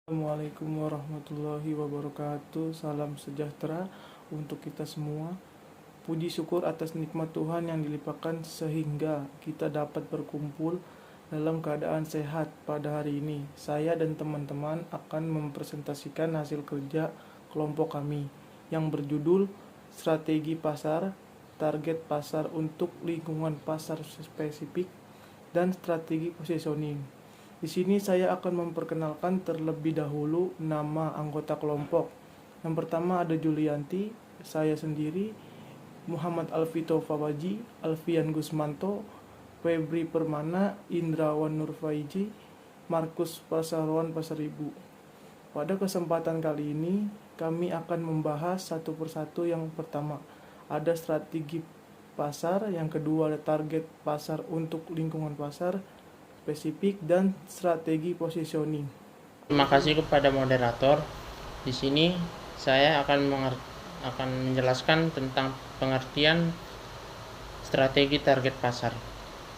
Assalamualaikum warahmatullahi wabarakatuh. Salam sejahtera untuk kita semua. Puji syukur atas nikmat Tuhan yang dilimpahkan sehingga kita dapat berkumpul dalam keadaan sehat pada hari ini. Saya dan teman-teman akan mempresentasikan hasil kerja kelompok kami yang berjudul Strategi Pasar, Target Pasar untuk Lingkungan Pasar Spesifik, dan Strategi Positioning. Di sini saya akan memperkenalkan terlebih dahulu nama anggota kelompok. Yang pertama ada Julianti, saya sendiri, Muhammad Alvito Fawaji, Alfian Gusmanto, Febri Permana, Indrawan Nurfaiji, Markus Pasarwan Pasaribu. Pada kesempatan kali ini, kami akan membahas satu persatu. Yang pertama, ada strategi pasar, yang kedua ada target pasar untuk lingkungan pasar spesifik, dan strategi positioning. Terima kasih kepada moderator. Di sini saya akan menjelaskan tentang pengertian strategi target pasar.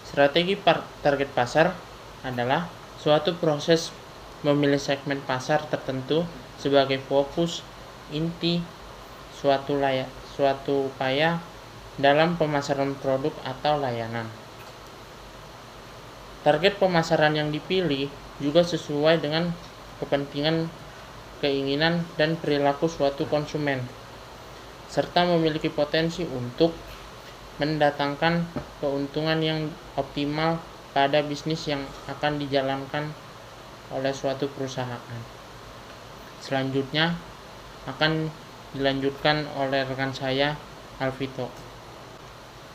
Strategi target pasar adalah suatu proses memilih segmen pasar tertentu sebagai fokus inti suatu upaya dalam pemasaran produk atau layanan. Target pemasaran yang dipilih juga sesuai dengan kepentingan, keinginan, dan perilaku suatu konsumen, serta memiliki potensi untuk mendatangkan keuntungan yang optimal pada bisnis yang akan dijalankan oleh suatu perusahaan. Selanjutnya akan dilanjutkan oleh rekan saya, Alvito.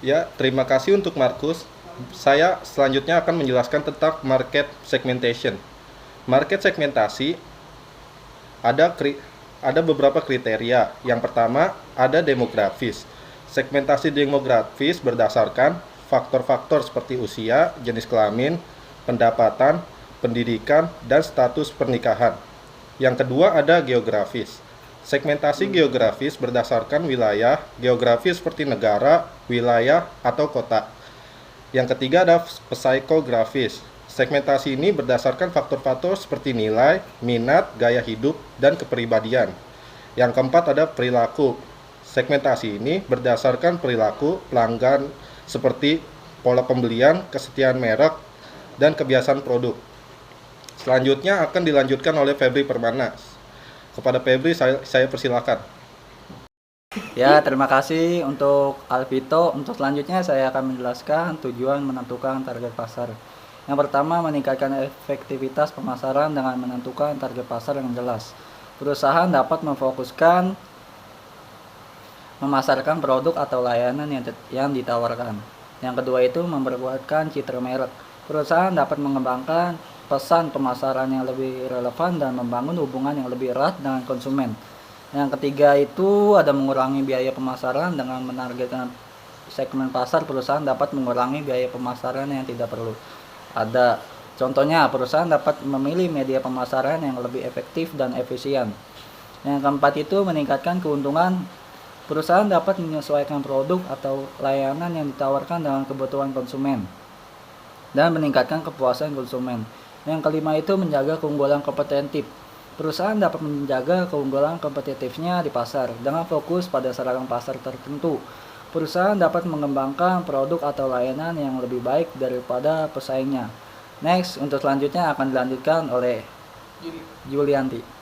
Ya, terima kasih untuk Markus. Saya selanjutnya akan menjelaskan tentang market segmentation. Market segmentasi ada beberapa kriteria. Yang pertama, ada demografis. Segmentasi demografis berdasarkan faktor-faktor seperti usia, jenis kelamin, pendapatan, pendidikan, dan status pernikahan. Yang kedua, ada geografis. Segmentasi geografis berdasarkan wilayah geografis seperti negara, wilayah, atau kota. Yang ketiga ada psikografis. Segmentasi ini berdasarkan faktor-faktor seperti nilai, minat, gaya hidup, dan kepribadian. Yang keempat ada perilaku. Segmentasi ini berdasarkan perilaku pelanggan seperti pola pembelian, kesetiaan merek, dan kebiasaan produk. Selanjutnya akan dilanjutkan oleh Febri Permana. Kepada Febri saya persilakan. Ya, terima kasih untuk Alvito. Untuk selanjutnya saya akan menjelaskan tujuan menentukan target pasar. Yang pertama, meningkatkan efektivitas pemasaran dengan menentukan target pasar yang jelas. Perusahaan dapat memfokuskan memasarkan produk atau layanan yang ditawarkan. Yang kedua itu memperkuatkan citra merek. Perusahaan dapat mengembangkan pesan pemasaran yang lebih relevan dan membangun hubungan yang lebih erat dengan konsumen. Yang ketiga itu ada mengurangi biaya pemasaran. Dengan menargetkan segmen pasar, perusahaan dapat mengurangi biaya pemasaran yang tidak perlu. Ada contohnya, perusahaan dapat memilih media pemasaran yang lebih efektif dan efisien. Yang keempat itu meningkatkan keuntungan. Perusahaan dapat menyesuaikan produk atau layanan yang ditawarkan dengan kebutuhan konsumen dan meningkatkan kepuasan konsumen. Yang kelima itu menjaga keunggulan kompetitif. Perusahaan dapat menjaga keunggulan kompetitifnya di pasar dengan fokus pada sasaran pasar tertentu. Perusahaan dapat mengembangkan produk atau layanan yang lebih baik daripada pesaingnya. Next, untuk selanjutnya akan dilanjutkan oleh Julianti.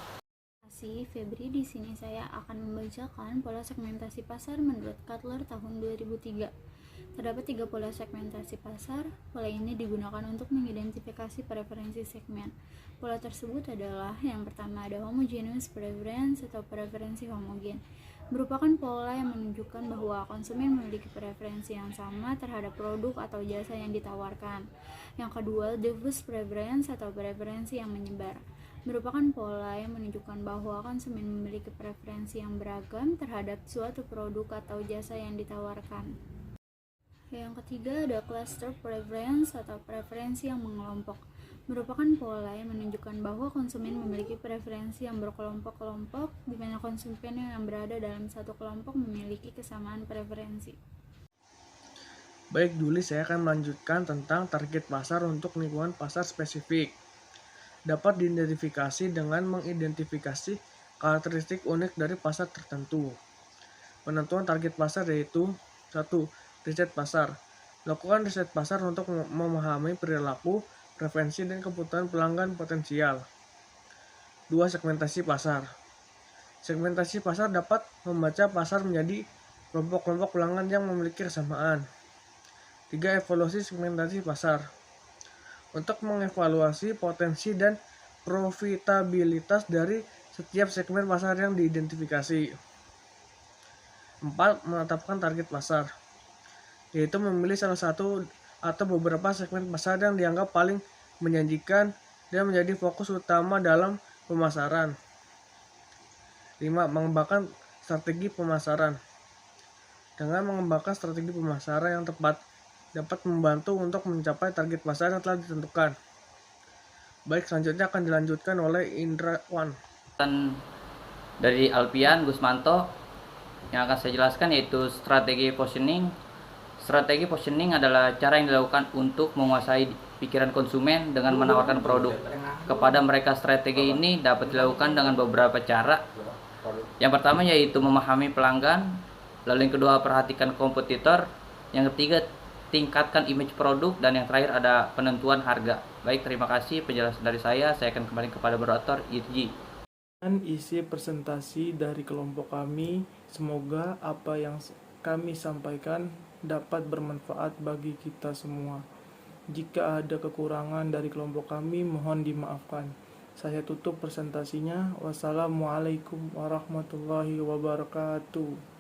Febri, di sini saya akan membacakan pola segmentasi pasar menurut Kotler tahun 2003. Terdapat 3 pola segmentasi pasar. Pola ini digunakan untuk mengidentifikasi preferensi segmen. Pola tersebut adalah yang pertama ada homogeneous preference atau preferensi homogen. Merupakan pola yang menunjukkan bahwa konsumen memiliki preferensi yang sama terhadap produk atau jasa yang ditawarkan. Yang kedua, diffuse preference atau preferensi yang menyebar. Merupakan pola yang menunjukkan bahwa konsumen memiliki preferensi yang beragam terhadap suatu produk atau jasa yang ditawarkan. Yang ketiga ada cluster preference atau preferensi yang mengelompok. Merupakan pola yang menunjukkan bahwa konsumen memiliki preferensi yang berkelompok-kelompok, di mana konsumen yang berada dalam satu kelompok memiliki kesamaan preferensi. Baik, Juli, saya akan melanjutkan tentang target pasar untuk lingkungan pasar spesifik. dapat diidentifikasi dengan mengidentifikasi karakteristik unik dari pasar tertentu. Penentuan target pasar yaitu 1. Riset pasar. Lakukan riset pasar untuk memahami perilaku, preferensi, dan kebutuhan pelanggan potensial. 2. Segmentasi pasar. Segmentasi pasar dapat membaca pasar menjadi kelompok-kelompok pelanggan yang memiliki kesamaan. 3. Evaluasi segmentasi pasar. Untuk mengevaluasi potensi dan profitabilitas dari setiap segmen pasar yang diidentifikasi. 4. Menetapkan target pasar, yaitu memilih salah satu atau beberapa segmen pasar yang dianggap paling menjanjikan dan menjadi fokus utama dalam pemasaran. 5. Mengembangkan strategi pemasaran. Dengan mengembangkan strategi pemasaran yang tepat, dapat membantu untuk mencapai target pasar yang telah ditentukan. Baik, selanjutnya akan dilanjutkan oleh Indrawan. Dan dari Alpian Gusmanto yang akan saya jelaskan yaitu strategi positioning. Strategi positioning adalah cara yang dilakukan untuk menguasai pikiran konsumen dengan menawarkan produk kepada mereka. Strategi ini dapat dilakukan dengan beberapa cara. Yang pertama yaitu memahami pelanggan, lalu yang kedua perhatikan kompetitor, yang ketiga tingkatkan image produk, dan yang terakhir ada penentuan harga. Baik, terima kasih penjelasan dari saya akan kembali kepada moderator Irji. Dan isi presentasi dari kelompok kami, semoga apa yang kami sampaikan dapat bermanfaat bagi kita semua. Jika ada kekurangan dari kelompok kami, mohon dimaafkan. Saya tutup presentasinya. Wassalamualaikum warahmatullahi wabarakatuh.